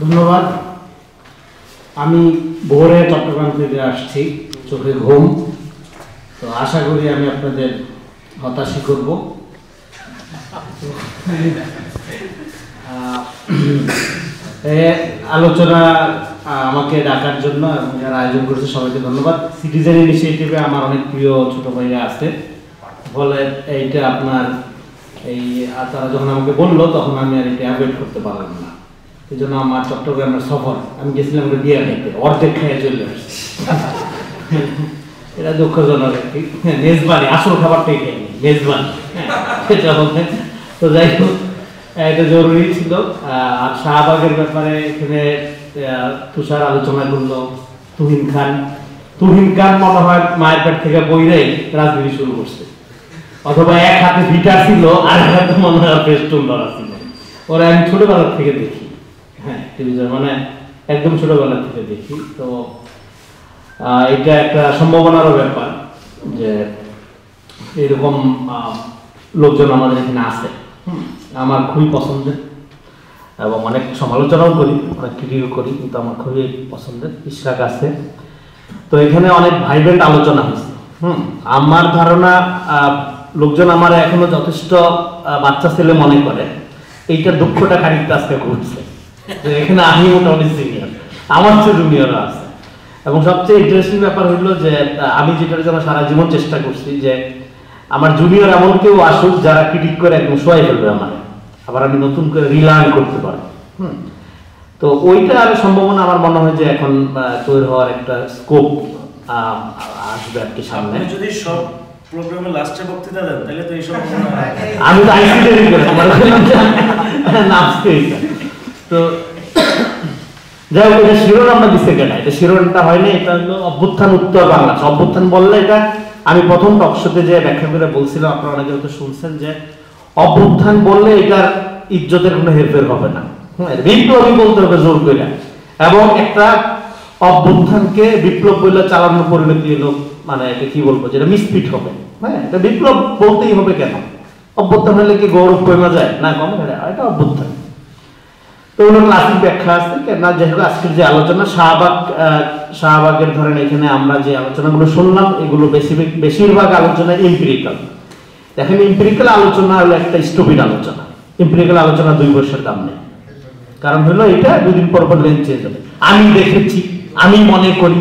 ধন্যবাদ। আমি ভোরে চট্টগ্রাম থেকে আসছি, চোখে ঘুম। তো আশা করি আমি আপনাদের হতাশি করব। আলোচনা আমাকে ডাকার জন্য এবং যারা আয়োজন করেছে সবাইকে ধন্যবাদ। সিটিজেন ইনিশিয়েটিভে আমার অনেক প্রিয় ছোট ভাইরা আছে, ফলে এইটা আপনার তারা যখন আমাকে বললো তখন আমি আর এটা অ্যাভয়েড করতে পারলাম না। এই জন্য আমার চট্টগ্রামের সফর, আমি গেছিলাম ওটা বিয়ে খাইতে, অর্ধেক খেয়ে চলে আসছি। এটা দুঃখজনক একটি মেজবানি, আসল খাবারটাই খাইনি, মেজবানি। সেটা হবে। তো যাই হোক, এটা জরুরি ছিল। আর শাহবাগের ব্যাপারে এখানে তুষার আলোচনা করলো। তুহিন খান মনে হয় মায়ের পেট থেকে বইরাই রাজনীতি শুরু করছে, অথবা এক হাতে ভিটার ছিল আর এক হাতে মনে হয় পেস্টুল ধরা ছিল। ওরা আমি ছোটবেলা থেকে দেখি, হ্যাঁ টেলিভিশন, মানে একদম ছোটবেলা থেকে দেখি। তো এটা একটা সম্ভাবনারও ব্যাপার যে এরকম লোকজন আমাদের এখানে আছে। আমার খুবই পছন্দের এবং অনেক সমালোচনাও করি, অনেক ক্রিটিকও করি, কিন্তু আমার খুবই পছন্দের ইশরাক আছে। তো এখানে অনেক ভাইব্রেন্ট আলোচনা হয়েছে। আমার ধারণা লোকজন আমার এখনো যথেষ্ট বাচ্চা ছেলে মনে করে, এইটার দুঃখটা খানিকটা আজকে ঘুরছে। এখানে আমি মোটামুটি সিনিয়র, আমার চেয়ে জুনিয়রও আছে। এবং সবচেয়ে ইন্টারেস্টিং ব্যাপার হলো যে আমি যেটার জন্য সারা জীবন চেষ্টা করছি যে আমার জুনিয়র এমন কেউ আসুক যারা ক্রিটিক করে একদম শোয়াই ফেলবে আমার, আবার আমি নতুন করে রিলার্ন করতে পারবো। তো ওইটার সম্ভাবনা আমার মনে হয় যে এখন তৈরি হওয়ার একটা স্কোপ আসবে আর কি সামনে। যদি সব প্রোগ্রামে লাস্টে বক্তৃতা দেন তাহলে তো এই সব আমি তো আইসিডি করে আমার নাচতে। তো যাই হোক, এটা শিরোন আমরা দিচ্ছি কেন, এটা শিরোনটা হয় না, এটা হলো অভ্যুত্থান উত্তর বাংলা। অভ্যুত্থান বললে এটা আমি প্রথম টকশোতে যে ব্যাখ্যা করে বলছিলাম, আপনারা অনেকে হয়তো শুনছেন যে অভ্যুত্থান বললে এটার ইজ্জতের কোনো হেরফের হবে না, বিপ্লবী বলতে হবে জোর করে। এবং একটা অভ্যুত্থানকে বিপ্লব বলে চালানোর পরিণতি এলো, মানে এটা কি বলবো, যেটা মিসফিট হবে। হ্যাঁ, এটা বিপ্লব বলতেই হবে কেন? অভ্যুত্থান হলে কি গৌরব কমে যায়? না, কমে যায়, এটা অভ্যুত্থান। তো ওনার ক্লাসিক ব্যাখ্যা আছে কেন। যাই হোক, আজকের যে আলোচনা শাহবাগের ধরেন এখানে আমরা যে আলোচনাগুলো শুনলাম, এগুলো বেশিরভাগ আলোচনা এমপিরিক্যাল। দেখেন, এমপিরিক্যাল আলোচনা হলো একটা স্টুপিড আলোচনা। এমপিরিক্যাল আলোচনা 2 বছর দাম নেই, কারণ হলো এটা 2 দিন পর লেন্স চেঞ্জ হবে। আমি দেখেছি, আমি মনে করি,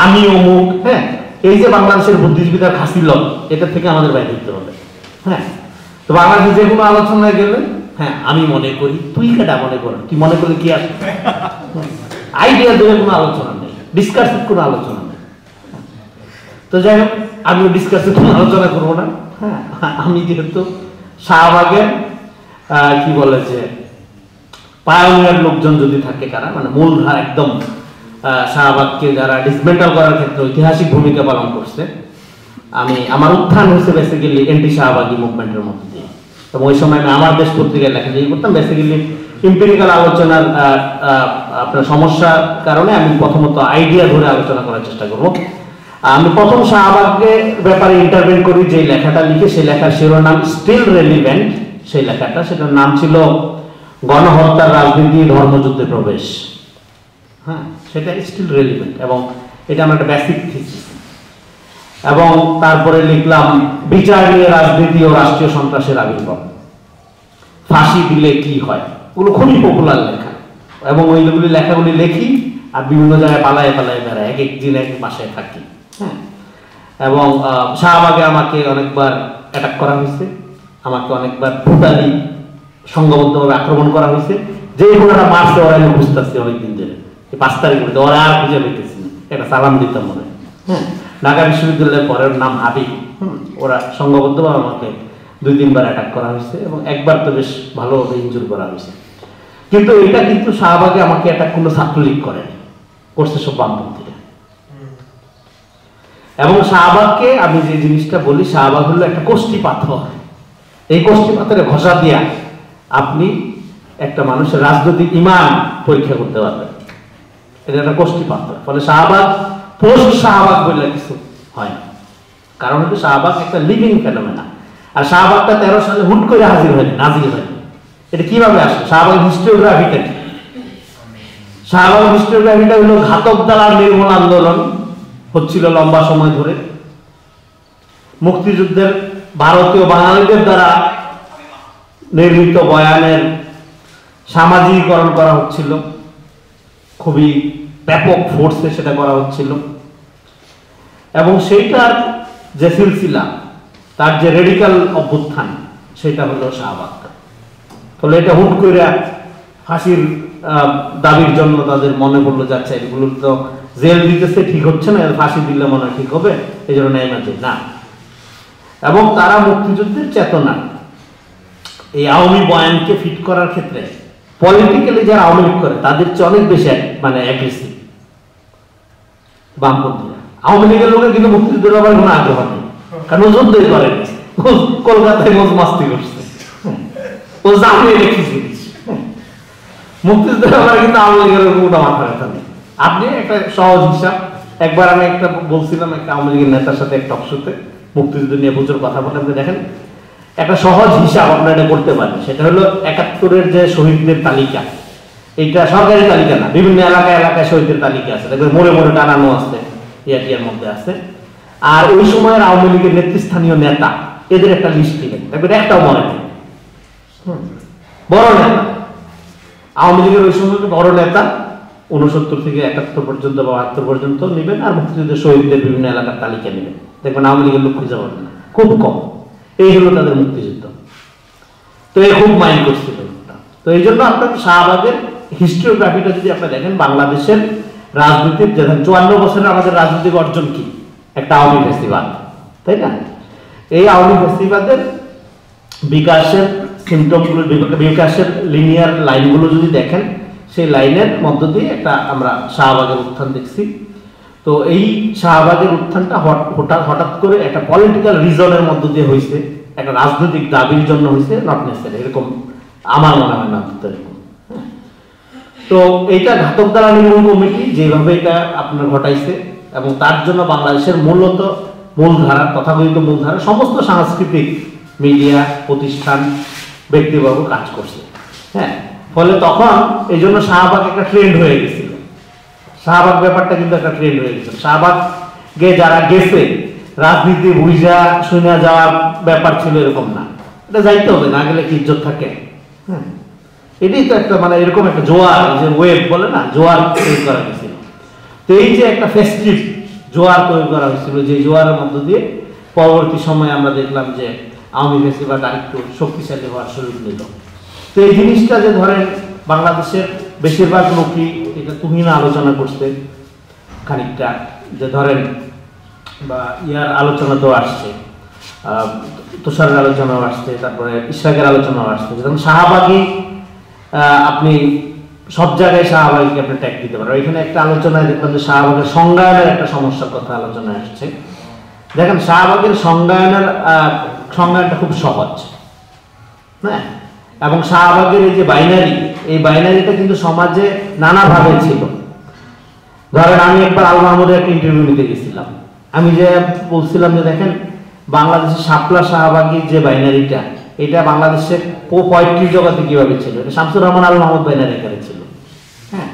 আমি অমুক। হ্যাঁ, এই যে বাংলাদেশের বুদ্ধিজীবীদের খাসিলত, এটা থেকে আমাদের বাইরে দিতে হবে। হ্যাঁ, তো বাংলাদেশে যে কোনো আলোচনায় গেলে হ্যাঁ আমি মনে করি, তুই কেটা মনে কর, তুই মনে করলে কি আসবে? আইডিয়া দেবে কোনো আলোচনা নেই, ডিসকাসিভ কোনো আলোচনা নেই। তো যাই হোক, আমিও ডিসকাসিভ কোনো আলোচনা করবো না। হ্যাঁ, আমি যেহেতু শাহবাগের কি বলে যে পায়োনিয়ার লোকজন যদি থাকে কারা, মানে মূলধারা একদম শাহবাগকে যারা ডিসমেন্টাল করার ক্ষেত্রে ঐতিহাসিক ভূমিকা পালন করছে, আমার উত্থান হয়েছে বেসিক্যালি এন্টি শাহবাগী মুভমেন্টের মধ্যে দিয়ে। এবং ওই সময় আমি আমার দেশ পত্রিকায় লেখালেখি করতাম। বেসিক্যালি এমপিরিক্যাল আলোচনার আপনার সমস্যার কারণে আমি প্রথমত আইডিয়া ধরে আলোচনা করার চেষ্টা করব। আমি প্রথম শাহবাগের ব্যাপারে ইন্টারভেন করি, যে লেখাটা লিখে, সেই লেখার শিরোনাম স্টিল রেলিভেন্ট। সেই লেখাটা, সেটার নাম ছিল গণহত্যার রাজনীতি, ধর্মযুদ্ধে প্রবেশ। হ্যাঁ, সেটা স্টিল রেলিভেন্ট এবং এটা আমার একটা বেসিক থিসিস। এবং তারপরে লিখলাম বিচার নিয়ে রাজনীতি ও রাষ্ট্রীয় সন্ত্রাসের আবির্ভাব, ফাঁসি দিলে কি হয়। ওগুলো খুবই পপুলার লেখা, এবং ওইগুলি লেখাগুলি লেখি আর বিভিন্ন জায়গায় পালায় বেড়ায়, এক দিন এক বাসায় থাকি। হ্যাঁ, এবং শাহবাগে আমাকে অনেকবার অ্যাটাক করা হয়েছে, আমাকে অনেকবার ব্রুটালি সংঘবদ্ধভাবে আক্রমণ করা হয়েছে। যে ঘোড়াটা মারছে ওরা আমি বুঝতেছি অনেকদিন ধরে, 5 তারিখ করতে ওরা আর খুঁজে পেতেছি না, একটা সালাম দিতাম মনে। হ্যাঁ, ঢাকা বিশ্ববিদ্যালয়ের পরের নাম হাবিব। ওরা সংঘবদ্ধভাবে আমাকে 2-3 বার অ্যাটাক করা হয়েছে, এবং একবার তো বেশ ভালোভাবে ইনজুর করা হয়েছে। কিন্তু এটা কিন্তু শাহবাগে আমাকে অ্যাটাক কোনো ছাত্রলীগ করেনি, করছে সব বামপন্থীরা। এবং শাহবাগকে আমি যে জিনিসটা বলি, শাহবাগ হলো একটা কোষ্ঠী পাথর। এই কোষ্ঠী পাথরে ঘষা দিয়া আপনি একটা মানুষের রাজনৈতিক ঈমান পরীক্ষা করতে পারবেন। এটা একটা কোষ্ঠী পাথর। ফলে শাহবাগ পোস্ট শাহবাগ বললে কিছু হয় না, কারণ হচ্ছে শাহবাগ একটা লিভিং ফেনোমেনা। আর শাহবাগটা 13 সালে হুট করে নাজিল হয়নি। এটা কিভাবে আসে? শাহবাগ হিস্টোগ্রাফিটা কি? শাহবাগ হিস্টোগ্রাফিটা হলো ঘাতক দালাল নির্মূল আন্দোলন হচ্ছিল লম্বা সময় ধরে। মুক্তিযুদ্ধের ভারতীয় বাঙালিদের দ্বারা নির্মিত বয়ানের সামাজিকীকরণ করা হচ্ছিল, খুবই ব্যাপক ফোর্সে সেটা করা হচ্ছিল, এবং সেইটার যে সিলসিলা, তার যে রেডিক্যাল অভ্যুত্থান, সেটা হলো শাহবাগ। ফলে এটা হুট করে ফাঁসির দাবির জন্য তাদের মনে পড়লো, যাচ্ছে এগুলো তো জেল দিতেছে, ঠিক হচ্ছে না, ফাঁসি দিলে মনে হয় ঠিক হবে, এই জন্য নেয় না। এবং তারা মুক্তিযুদ্ধের চেতনা এই আওয়ামী বয়ানকে ফিট করার ক্ষেত্রে পলিটিক্যালি যারা আওয়ামী লীগ করে তাদের চেয়ে অনেক বেশি মানে অ্যাগ্রেসিভ বামপন্থীরা। আওয়ামী লীগের লোকের কিন্তু মুক্তিযুদ্ধের ব্যাপারে কোনো আগ্রহ নেই, কারণ ও যুদ্ধই করেনি, কলকাতায় মোজ মাস্তি করছে, ও জামিয়ে রেখেছে। মুক্তিযুদ্ধের ব্যাপারে কিন্তু আওয়ামী লীগের কোনো মাথা ব্যথা নেই। আপনি একটা সহজ হিসাব, একবার আমি একটা বলছিলাম একটা আওয়ামী লীগের নেতার সাথে একটা টকশোতে মুক্তিযুদ্ধ নিয়ে প্রচুর কথা বলে, আপনি দেখেন একটা সহজ হিসাব আপনারা এটা করতে পারেন। সেটা হলো ৭১-এর যে শহীদদের তালিকা, এইটা সরকারি তালিকা না, বিভিন্ন এলাকায় শহীদদের তালিকা আছে, দেখবেন মোড়ে মোড়ে টানানো আছে, ইয়ার মধ্যে আছে। আর ওই সময়ের আওয়ামী লীগের নেতৃস্থানীয় নেতা এদের একটা লিস্ট দিলেন, দেখবেন একটাও মনে নেই। বড় নেতা আওয়ামী লীগের ওই সময় বড় নেতা ৬৯ থেকে ৭১ পর্যন্ত বা ৭২ পর্যন্ত নেবেন, আর মুক্তিযুদ্ধের শহীদদের বিভিন্ন এলাকার তালিকা নেবেন, দেখবেন আওয়ামী লীগের লোক খুঁজে পাবেন না, খুব কম। এই হলো তাদের মুক্তিযুদ্ধ। তো এই খুব মাইন্ড করছিল। তো এই জন্য আপনার শাহবাগের হিস্টোগ্রাফিটা যদি আপনি দেখেন, বাংলাদেশের রাজনীতির যে ৫৪ বছরের আমাদের রাজনৈতিক অর্জন কি, একটা আওয়ামী ফেস্টিভাল, তাই না? এই আওয়ামী ফেস্টিভালের বিকাশের সিমটমগুলো, বিকাশের লিনিয়ার লাইনগুলো যদি দেখেন, সেই লাইনের মধ্য দিয়ে একটা আমরা শাহবাগের উত্থান দেখছি। তো এই শাহবাগের উত্থানটা হঠাৎ করে একটা পলিটিক্যাল রিজনের মধ্য দিয়ে হয়েছে, একটা রাজনৈতিক দাবির জন্য হয়েছে, নট নেসেসারি, এরকম আমার মনে হয় না এরকম। তো এইটা ঘাতক দালাল নির্মূল কমিটি যেভাবে এটা আপনার ঘটাইছে, এবং তার জন্য বাংলাদেশের মূলত মূলধারা, তথাকথিত মূলধারা সমস্ত সাংস্কৃতিক মিডিয়া প্রতিষ্ঠান ব্যক্তিবর্গ কাজ করছে। হ্যাঁ, ফলে তখন এই জন্য শাহবাগ একটা ট্রেন্ড হয়ে গেছিল। শাহবাগ ব্যাপারটা কিন্তু একটা ট্রেন্ড হয়ে গেছিল। শাহবাগে যারা গেছে, রাজনীতি বুঝা শুনে যাওয়ার ব্যাপার ছিল এরকম না, এটা যাইতে হবে, না গেলে কি ইজ্জত থাকে? হ্যাঁ, এটাই তো একটা মানে এরকম একটা জোয়ার, যে ওয়েব বলে না, জোয়ার তৈরি করা হয়েছিল। তো এই যে একটা ফেস্টিভ জোয়ার তৈরি করা হয়েছিল, যে জোয়ারের মধ্য দিয়ে পরবর্তী সময়ে আমরা দেখলাম যে আওয়ামী ফেস্টিভাল আরেকটু শক্তিশালী হওয়ার সুযোগ নিল। তো এই জিনিসটা যে ধরেন বাংলাদেশের বেশিরভাগ লোকই এটা তুহিনা আলোচনা করছে খানিকটা, যে ধরেন বা ইয়ার আলোচনাতেও আসছে, তুষারের আলোচনাও আসছে, তারপরে ইশরাকের আলোচনাও আসছে। যেমন শাহবাগী, আপনি সব জায়গায় শাহবাগীকে আপনি ট্যাগ দিতে পারেন। এখানে একটা আলোচনায় দেখলাম যে শাহবাগের সংজ্ঞায়নের একটা সমস্যার কথা আলোচনায় আসছে। দেখেন শাহবাগের সংজ্ঞানটা খুব সহজ, হ্যাঁ, এবং শাহবাগের এই যে বাইনারি, এই বাইনারিটা কিন্তু সমাজে নানাভাবে ছিল। ধরেন আমি একবার আল মাহমুদের একটা ইন্টারভিউ নিতে গেছিলাম, আমি যে বলছিলাম যে দেখেন বাংলাদেশের শাপলা শাহবাগীর যে বাইনারিটা, এটা বাংলাদেশের পোয়েট্রি জগতে কিভাবে ছিল, এটা শামসুর রহমান আল মাহমুদ বাইনারি আকারে ছিল। হ্যাঁ,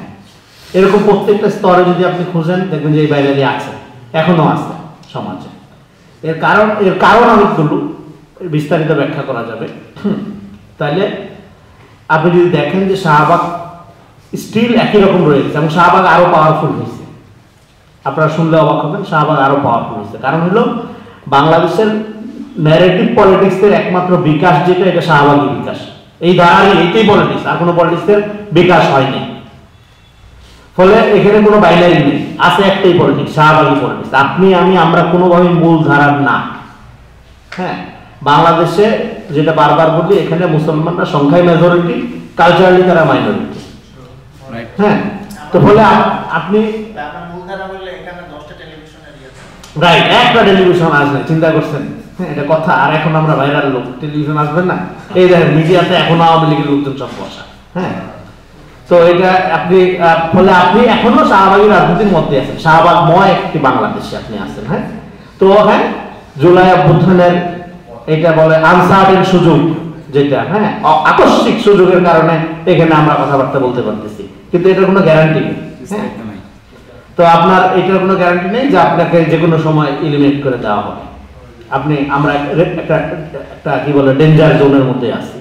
এরকম প্রত্যেকটা স্তরে যদি আপনি খুঁজেন দেখবেন যে এই বাইনারি আছে, এখনো আছে সমাজে। এর কারণ অনেকগুলো, বিস্তারিত ব্যাখ্যা করা যাবে। তাহলে আপনি যদি দেখেন যে শাহবাগ স্টিল একই রকম রয়েছে, এবং শাহবাগ আরো পাওয়ারফুল হয়েছে। আপনারা শুনলে অবাক হবেন, শাহবাগ আরো পাওয়ারফুল হয়েছে। কারণ হলো বাংলাদেশের ন্যারেটিভ পলিটিক্সের একমাত্র বিকাশ যেটা, এটা শাহবাগী বিকাশ। এই ধারারই এইটাই পলিটিক্স, আর কোনো পলিটিক্সের বিকাশ হয়নি। ফলে এখানে কোনো বাইনারি নেই, আছে একটাই পলিটিক্স, শাহবাগী পলিটিক্স। আপনি আমি আমরা কোনোভাবে মূল ধারার না। হ্যাঁ, বাংলাদেশে যেটা বারবার বলি, এখানে মুসলমানরা সংখ্যায় মেজরিটি, কালচারালি তারা মাইনরিটি। হ্যাঁ, তো ফলে আপনি রাইট, একটা টেলিভিশন আসবে, চিন্তা করছেন? হ্যাঁ, এটা কথা। আর এখন আমরা ভাইরাল লোক, টেলিভিশন আসবেন না? এই দেখেন মিডিয়াতে এখনো আওয়ামী লীগের লোকজন সব বসা। হ্যাঁ, তো এটা আপনি ফলে আপনি এখনো শাহবাগী রাজনীতির মধ্যে আছেন, শাহবাগময় একটি বাংলাদেশে আপনি আছেন। হ্যাঁ, তো হ্যাঁ, জুলাই অভ্যুত্থানের এটা বলে আনসার্টেন সুযোগ, যেটা হ্যাঁ আকস্মিক সুযোগের কারণে এখানে আমরা কথাবার্তা বলতে পারতেছি, কিন্তু এটার কোনো গ্যারান্টি নেই। তো আপনার এটার কোনো গ্যারান্টি নেই যে আপনাকে যে কোনো সময় এলিমিনেট করে দেওয়া হবে। আমরা একটা কি বলে ডেঞ্জার জোনের মধ্যে আছি।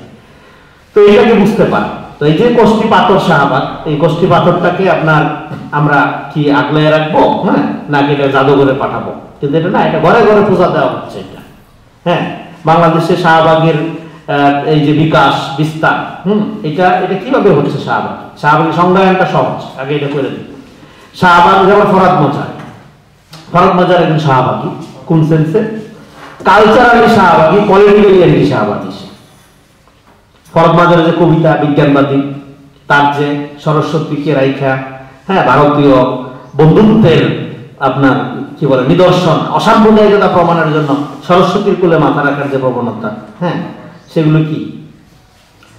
তো এটাকে বুঝতে পারেন। তো এই যে কষ্টি পাথর শাহবাগ, এই কষ্টি পাথরটাকে আমরা কি আগলায় রাখবো, হ্যাঁ, নাকি এটা জাদুঘরে পাঠাবো? কিন্তু এটা না, এটা ঘরে ঘরে পূজা দেওয়া হচ্ছে এটা। হ্যাঁ, বাংলাদেশে শাহবাগের এই যে বিকাশ বিস্তার, এটা কিভাবে হচ্ছে? শাহবাগের সংজ্ঞায়নটা সহজ, আগে এটা করে দিই। শাহবাগ যেমন ফরহাদ মজার একজন শাহবাগী, কোন সেন্সে? কালচারালি শাহবাগী, পলিটিক্যালি অ্যান্টি শাহবাগী। ফরহাদ মজারের যে কবিতা বিজ্ঞানবাদী, তার যে সরস্বতীকে রাইখা, হ্যাঁ, ভারতীয় বন্ধুত্বের আপনার কি বলে নিদর্শন, অসাম্প্রদায়িকতা প্রমাণের জন্য সরস্বতীর কোলে মাথা রাখার যে প্রবণতা, হ্যাঁ, সেগুলো কি?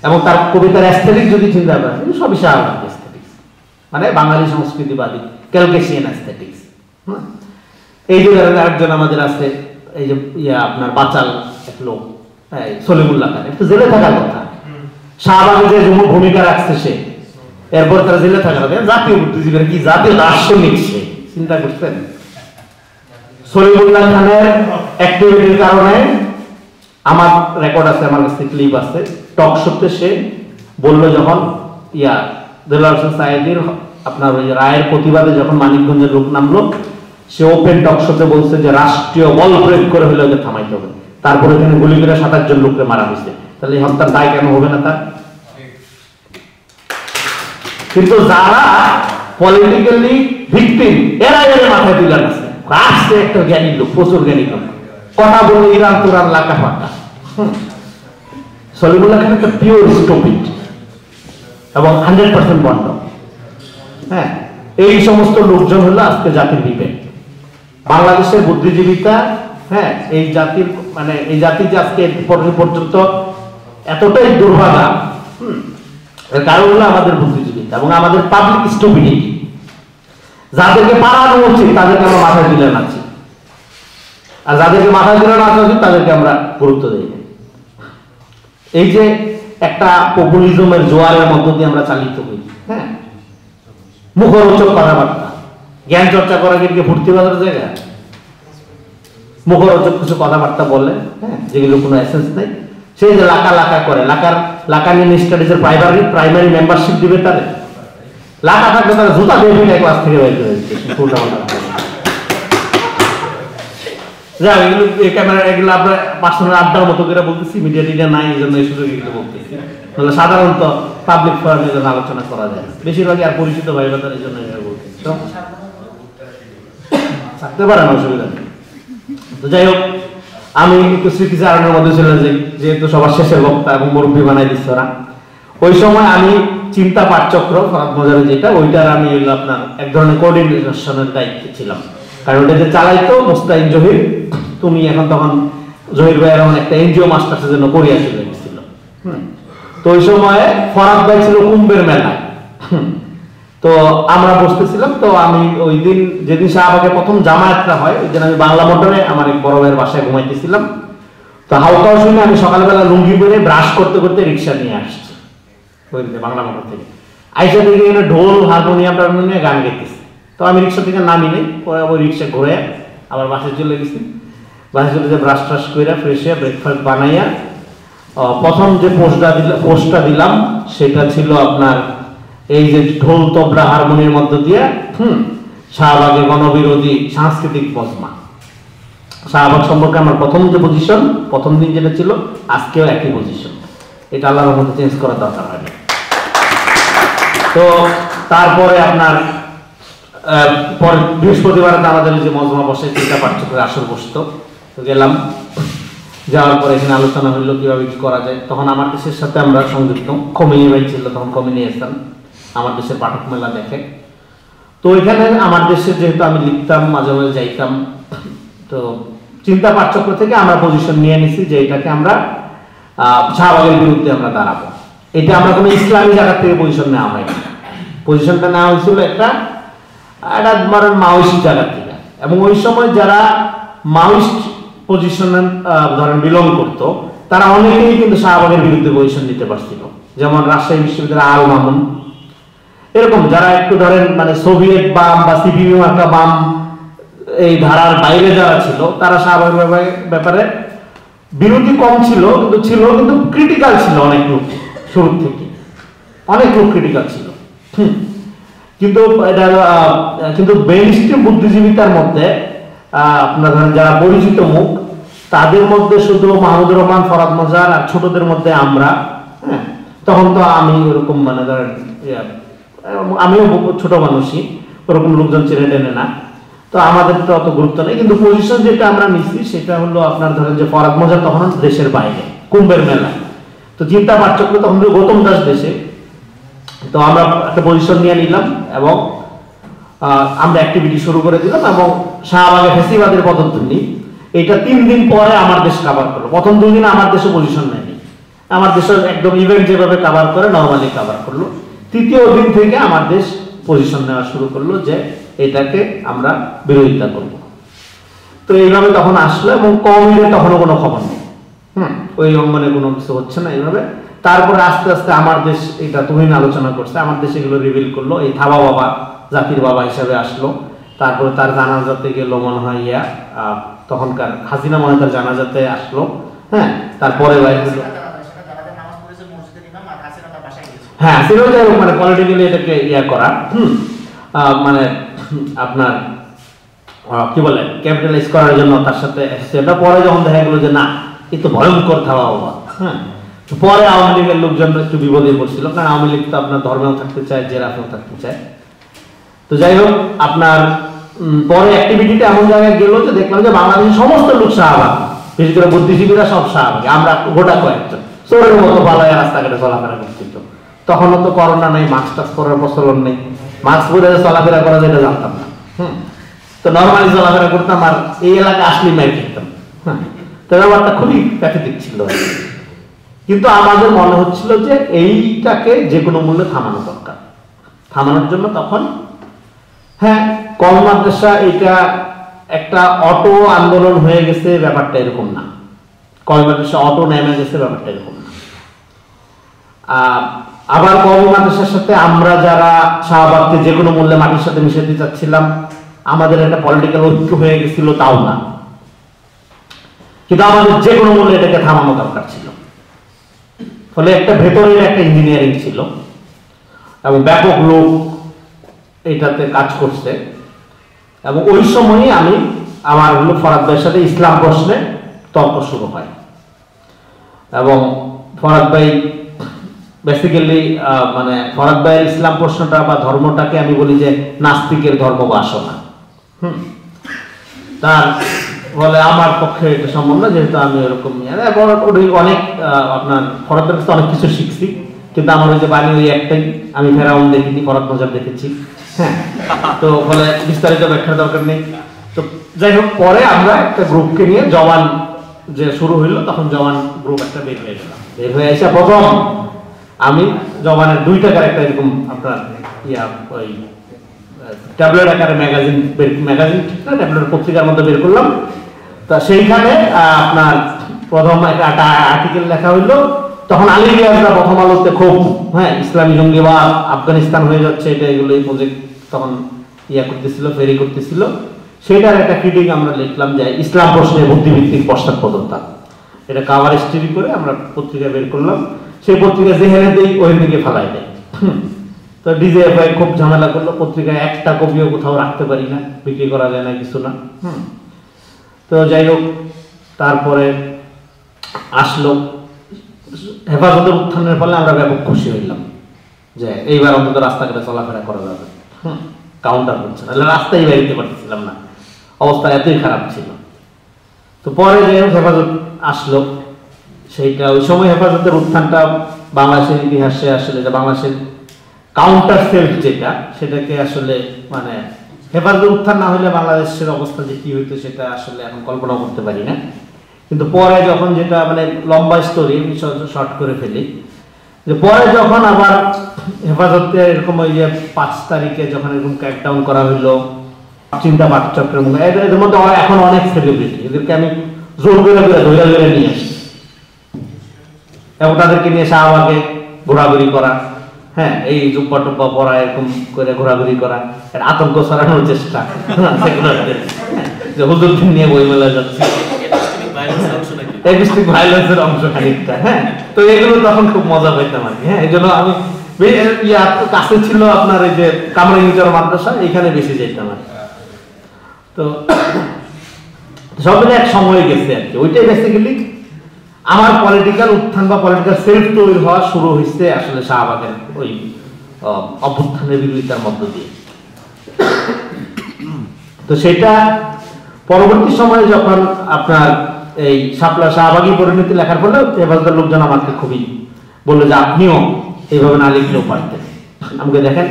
এবং তার কবিতার অ্যাস্থেটিক যদি চিন্তা করেন, সবই শাহবাগ অ্যাস্থেটিক্স, মানে বাঙালি সংস্কৃতিবাদী ক্যালকেশিয়ান অ্যাস্থেটিক্স। এই যে আরেকজন আমাদের আছে, এই যে আপনার বাচাল এক লোক, সলিমুল্লাহ খান, একটু জেলে থাকার কথা। শাহবাগে যে ভূমিকা রাখছে সে, এরপর তারা জেলে থাকার কথা। জাতীয় বুদ্ধিজীবীর কি জাতীয় দার্শনিক সে, চিন্তা করছেন? সলিমুল্লাহ খানের অ্যাক্টিভিটির কারণে আমার রেকর্ড আছে, আমার কাছে ক্লিপ আছে, টক শোতে সে বললো যখন দেলোয়ার হোসেন সায়েদির আপনার ওই রায়ের প্রতিবাদে যখন মানিকগঞ্জের লোক নামলো, সে ওপেন টক শোতে বলছে যে রাষ্ট্রীয় বল প্রয়োগ করে হলে ওকে থামাইতে হবে। তারপরে এখানে গুলি করে 27 জন লোককে মারা হয়েছে। তাহলে এই হত্যার দায় কেন হবে না তার? কিন্তু যারা পলিটিক্যালি ভিকটিম, এরা মাথায় তুলে আছে। আসছে একটা জ্ঞানী লোক, প্রচুর জ্ঞানী লোক, কথা বলে ইরান তুরান লাকা ফাঁকা। সলিমুল্লাহ খান একটা পিওর স্টুপিড এবং 100% বন্ড। হ্যাঁ, এই সমস্ত লোকজন হলো আজকে জাতির বিবেক, বাংলাদেশের বুদ্ধিজীবিতা। হ্যাঁ, এই জাতির মানে এই জাতি যে আজকে পর্যন্ত এতটাই দুর্ভাগা, এর কারণ হলো আমাদের বুদ্ধিজীবিতা এবং আমাদের পাবলিক স্টুপিডিটি। যাদেরকে পাড়ানো উচিত তাদেরকে আমরা মাথায় তুলে নাচ্ছি, আর যাদেরকে মাথায় তুলে নাচা উচিত তাদেরকে আমরা গুরুত্ব দিই। এই যে একটা পপুলিজমের জোয়ারের মধ্য দিয়ে আমরা চালিত হই। হ্যাঁ, মুখরোচক কথাবার্তা, জ্ঞান চর্চা করা গিয়ে ফুর্তি বাজার জায়গা, মুখরোচক কিছু কথাবার্তা বলে, হ্যাঁ, যেগুলো কোনো এসেন্স নেই। সেই যে লাকা করে, লাকানিয়ান স্টাডিজের প্রাইমারি মেম্বারশিপ দিবে, তাদের লাকা থাকবে, তারা জুতা দিয়ে ক্লাস থেকে বের করে দিচ্ছে। এগুলো আমরা পার্সোনাল আড্ডার মতো করে বলতেছি, মিডিয়া নাই, এই জন্য এই সুযোগ এগুলো বলতেছি। তাহলে সাধারণত পাবলিক ফোরামে যেন আলোচনা করা যায়, বেশিরভাগই আর পরিচিত ভাই বাতার এই জন্য বলতেছি। থাকতে পারেন, অসুবিধা নেই। তো যাই হোক, আমি একটু স্মৃতিচারণের মধ্যে চলে যাই, যেহেতু সবার শেষের বক্তা এবং মুরব্বী বানাই দিচ্ছে ওরা। ওই সময় আমি চিন্তা পাঠচক্র ফরহাদ মজারে যেটা, ওইটার আমি আপনার এক ধরনের কোঅর্ডিনেশনের দায়িত্বে ছিলাম। কারণ ওটা যে চালাইতো মুস্তাহিন জহির, তুমি এখন তখন জহির ভাই এমন একটা এনজিও মাস্টার্সের জন্য কোরিয়া চলে গেছিল। তো ওই সময় ফরহাদ ভাই ছিল কুম্ভের মেলায়। তো আমরা বসতেছিলাম। তো আমি ওই দিন যেদিন শাহবাগে প্রথম জামায়াতটা হয়, ওই দিন আমি বাংলা মোটরে আমার এক বড় ভাইয়ের বাসায় ঘুমাইতেছিলাম। তো হালকাও শুনে আমি সকালবেলা লুঙ্গি পরে ব্রাশ করতে করতে রিক্সা নিয়ে আসছি ওই বাংলা মোটর থেকে। আইসা থেকে এখানে ঢোল হারমোনিয়াম টারমোনিয়াম গান গাইতেছি। তো আমি রিক্সা থেকে নামি নেই, পরে ওই রিক্সা ঘুরে আবার বাসায় চলে গেছি। বাসায় চলে যে ব্রাশ ট্রাশ করে ফ্রেশ হয়ে ব্রেকফাস্ট বানাইয়া প্রথম যে পোস্টটা দিলাম সেটা ছিল আপনার এই যে ঢোল তবলা হারমোনির মধ্য দিয়ে শাহবাগে গণবিরোধী সাংস্কৃতিক মজমা। শাহবাগ সম্পর্কে আমার প্রথম যে পজিশন, প্রথম দিন যেটা ছিল, আজকেও একই পজিশন। এটা আল্লাহর মধ্যে চেঞ্জ করার দরকার হয়নি। তো তারপরে আপনার পরে বৃহস্পতিবার আমাদের যে মজমা বসে, চিন্তা পাঠচক্রের আসর বসতো। তো গেলাম, যাওয়ার পরে এখানে আলোচনা হইলো কিভাবে কি করা যায়। তখন আমার দেশের সাথে আমরা সংযুক্ত, খমিনি ভাই ছিল তখন, খমিনি এসেন আমার দেশের পাঠক মেলা দেখে। তো এখানে আমার দেশে যেহেতু আমি লিখতাম, মাঝে মাঝে যাইতাম, তো চিন্তা পাঠচক্র থেকে আমরা পজিশন নিয়ে নিছি যে এটাকে আমরা শাহবাগের বিরুদ্ধে আমরা দাঁড়াবো। এটা আমরা কোনো ইসলামী জায়গা থেকে পজিশন নেওয়া হয়নি। পজিশনটা নেওয়া হয়েছিল একটা ধরেন মাওয়িস্ট জায়গা থেকে। এবং ওই সময় যারা মাওয়িস্ট পজিশনে ধরেন বিলং করতো, তারা অনেকেই কিন্তু শাহবাগের বিরুদ্ধে পজিশন নিতে পারছিল। যেমন রাজশাহী বিশ্ববিদ্যালয়ের আল মামুন, এরকম যারা একটু ধরেন মানে সোভিয়েত বাম বা সিপিইউ একটা বাম এই ধারার বাইরে যারা ছিল তারা স্বাভাবিক ব্যাপারে বিরোধী কম ছিল, কিন্তু ক্রিটিক্যাল ছিল অনেক লোক, শুরু থেকে অনেক লোক ক্রিটিক্যাল ছিল। কিন্তু এটা কিন্তু মেইনস্ট্রিম বুদ্ধিজীবিতার মধ্যে আপনার ধরেন যারা পরিচিত মুখ তাদের মধ্যে শুধু মাহমুদুর রহমান, ফরহাদ মজার আর ছোটদের মধ্যে আমরা, হ্যাঁ তখন তো আমি ওরকম মানে ধরেন আমিও ছোট মানুষই, ওরকম লোকজন চেনে টেনে না, তো আমাদের তো অত গুরুত্ব নেই। কিন্তু পজিশন যেটা আমরা নিচ্ছি সেটা হলো আপনার ধরেন যে ফরহাদ মজার তখন দেশের বাইরে কুম্ভের মেলায়, তো চিন্তা পার্থক্য তখন গৌতম দাস দেশে, তো আমরা একটা পজিশন নিয়ে নিলাম এবং আমরা অ্যাক্টিভিটি শুরু করে দিলাম এবং শাহবাগে ফেসিবাদের পদধ্বনি এটা 3 দিন পরে আমার দেশ কভার করলো। প্রথম 2 দিন আমার দেশে পজিশন নেয়নি, আমার দেশের একদম ইভেন্ট যেভাবে কভার করে নরমালি কভার করলো। তৃতীয় দিন থেকে আমার দেশ পজিশন নেওয়া শুরু করলো যে এটাকে আমরা বিরোধিতা করব। তো এইভাবে তখন আসলো এবং কমিউনিটির তখনও কোনো খবর নেই, ওই অঙ্গনে কোনো কিছু হচ্ছে না এইভাবে। তারপরে আস্তে আস্তে আমার দেশ এটা তুহিন আলোচনা করছে, আমার দেশ এগুলো রিভিল করলো। এই থাবা বাবা জাতির বাবা হিসাবে আসলো, তারপরে তার জানাজাতে গেল মনে হয় তখনকার হাসিনা মনে তার জানাজাতে আসলো, হ্যাঁ তারপরে হ্যাঁ মানে পলিটিক্যালি এটাকে করা মানে আপনার কি বলে ক্যাপিটালাইজ করার জন্য তার সাথে সেটা। পরে যখন দেখা গেল যে না এ তো ভয়ঙ্কর থাবা বাবা, হ্যাঁ পরে আওয়ামী লীগের লোকজন একটু বিপদে পড়ছিল, কারণ আওয়ামী লীগ তো আপনার ধর্মেও থাকতে চায়, জেরাতেও থাকতে চায়। তো যাই হোক আপনার পরে অ্যাক্টিভিটিটা এমন জায়গায় গেল যে দেখলাম যে বাংলাদেশের সমস্ত লোক শাহবাগ, বিশেষ করে বুদ্ধিজীবীরা সব শাহবাগে, আমরা গোটা কয়েকজন চোরের মতো পালায় রাস্তাঘাটে চলাফেরা করছিল। তখনও তো করোনা নেই, মাস্ক টাস্ক করার প্রচলন নেই, মাস্ক পরে চলাফেরা করা যেটা জানতাম না, তো নর্মালি চলাফেরা করতাম আর এই এলাকায় আসলে মাইর খেতাম, হ্যাঁ তো ব্যাপারটা খুবই প্যাথেটিক ছিল। কিন্তু আমাদের মনে হচ্ছিল যে এইটাকে যে কোনো মূল্যে থামানো দরকার। থামানোর জন্য তখন হ্যাঁ কম মাদ্রাসা এটা একটা অটো আন্দোলন হয়ে গেছে ব্যাপারটা এরকম না, কম মাদ্রাসা অটো নেমে গেছে ব্যাপারটা এরকম না। আবার কম মাদ্রাসার সাথে আমরা যারা শাহবাগকে যে কোনো মূল্যে মাটির সাথে মিশাতে চাচ্ছিলাম আমাদের একটা পলিটিক্যাল ঐক্য হয়ে গেছিল তাও না, কিন্তু আমাদের যে কোনো মূল্যে এটাকে থামানো দরকার ছিল। ফলে একটা ভেতরের একটা ইঞ্জিনিয়ারিং ছিল এবং ব্যাপক লোক এটাতে কাজ করছে। এবং ওই সময়ই আমি আমার হলো ফরহাদ ভাইয়ের সাথে ইসলাম প্রশ্নে তর্ক শুরু হয় এবং ফরহাদ ভাই বেসিক্যালি মানে ফরহাদ ভাইয়ের ইসলাম প্রশ্নটা বা ধর্মটাকে আমি বলি যে নাস্তিকের ধর্ম বাসনা, তার বলে আমার পক্ষে এটা সম্ভব না, যেহেতু আমি এরকম অনেক আপনার ফরহাদ ভাইয়ের কাছে অনেক কিছু শিখছি, কিন্তু আমার ওই যে বাণী ওই একটাই, আমি ফেরাউন দেখিনি, ফরহাদ মজার দেখেছি, হ্যাঁ তো ফলে বিস্তারিত ব্যাখ্যার দরকার নেই। তো যাই হোক পরে আমরা একটা গ্রুপকে নিয়ে জওয়ান যে শুরু হইলো তখন জওয়ান গ্রুপ একটা বের হয়ে গেলাম। বের হয়ে এসে প্রথম আমি জওয়ানের 2 টাকার একটা এরকম আপনার ওই ট্যাবলেট আকারে ম্যাগাজিন ট্যাবলেট পত্রিকার মধ্যে বের করলাম। তা সেইখানে আপনার প্রথম একটা আর্টিকেল লেখা হইলো। তখন আলী রিয়াজরা প্রথম আলোতে খুব হ্যাঁ ইসলামী জঙ্গিবাদ আফগানিস্তান হয়ে যাচ্ছে এটা এগুলো এই প্রজেক্ট তখন করতেছিল, ফেরি করতেছিল। সেটার একটা ক্রিটিক আমরা লিখলাম যে ইসলাম প্রশ্নে বুদ্ধিভিত্তিক পশ্চাৎপদতা, এটা কাভার স্টোরি করে আমরা পত্রিকা বের করলাম। সেই পত্রিকা যেখানে দেই ওই দিকে ফেলাই দেয়। তো ডিজিএফআই খুব ঝামেলা করলো, পত্রিকায় একটা কপিও কোথাও রাখতে পারি না, বিক্রি করা যায় না, কিছু না। তো যাই হোক তারপরে আসলো হেফাজতের উত্থানের ফলে আমরা ব্যাপক খুশি হইলাম যে এইবার অন্তত রাস্তাঘাটে চলাফেরা করা যাবে, কাউন্টার করছে না, রাস্তায় বেরোতে পারতেছিলাম না, অবস্থা এতই খারাপ ছিল। তো পরে যে হেফাজত আসলো সেইটা ওই সময় হেফাজতের উত্থানটা বাংলাদেশের ইতিহাসে আসলে যে বাংলাদেশের কাউন্টার সেলফ যেটা সেটাকে আসলে মানে হেফাজতের উত্থান না হলে বাংলাদেশের অবস্থা যে কি হইতো সেটা আসলে এখন কল্পনা করতে পারি না। কিন্তু পরে যখন যেটা মানে লম্বা স্টোরি শর্ট করে ফেলি, যে পরে যখন আবার হেফাজতে এরকম ওই যে 5 তারিখে যখন এরকম ক্র্যাকডাউন করা হইলো, চিন্তা পাঠচক্রের মধ্যে এদের মধ্যে এখন অনেক সেলিব্রিটি, এদেরকে আমি জোর করে ধরে নিয়ে আসি এবং তাদেরকে নিয়ে শাহবাগে ঘোরাঘুরি করা, হ্যাঁ, এই জুব্বা টুব্বা পরা এরকম করে ঘোরাঘুরি করা, একটা আতঙ্ক ছড়ানোর চেষ্টা, সেকুলারদের, যে হুজুরকে নিয়ে বইমেলা যাচ্ছে, এপিস্টিক ভায়োলেন্সের অংশ খানিকটা। হ্যাঁ, তো এগুলো তখন খুব মজা পাইতাম আর কি। হ্যাঁ, এই জন্য আমি কাছে ছিল আপনার এই যে কামরাঙ্গীচর মাদ্রাসা, এখানে বেশি যেতাম আর। তো সব মিলে এক সময় গেছে আর কি। ওইটাই বেসিক্যালি আমার পলিটিক্যাল উত্থান বা পলিটিক্যাল সেলফ তৈরি হওয়া শুরু হয়েছে আসলে শাহবাগের ওই অভ্যুত্থানের বিরোধিতার মধ্য দিয়ে। তো সেটা পরবর্তী সময়ে যখন আপনার এই শাপলা শাহবাগী পরিণতি লেখার ফলে হেফাজতের লোকজন আমাকে খুবই বললো যে আপনিও এইভাবে না লিখলেও পারতেন। আমাকে দেখেন,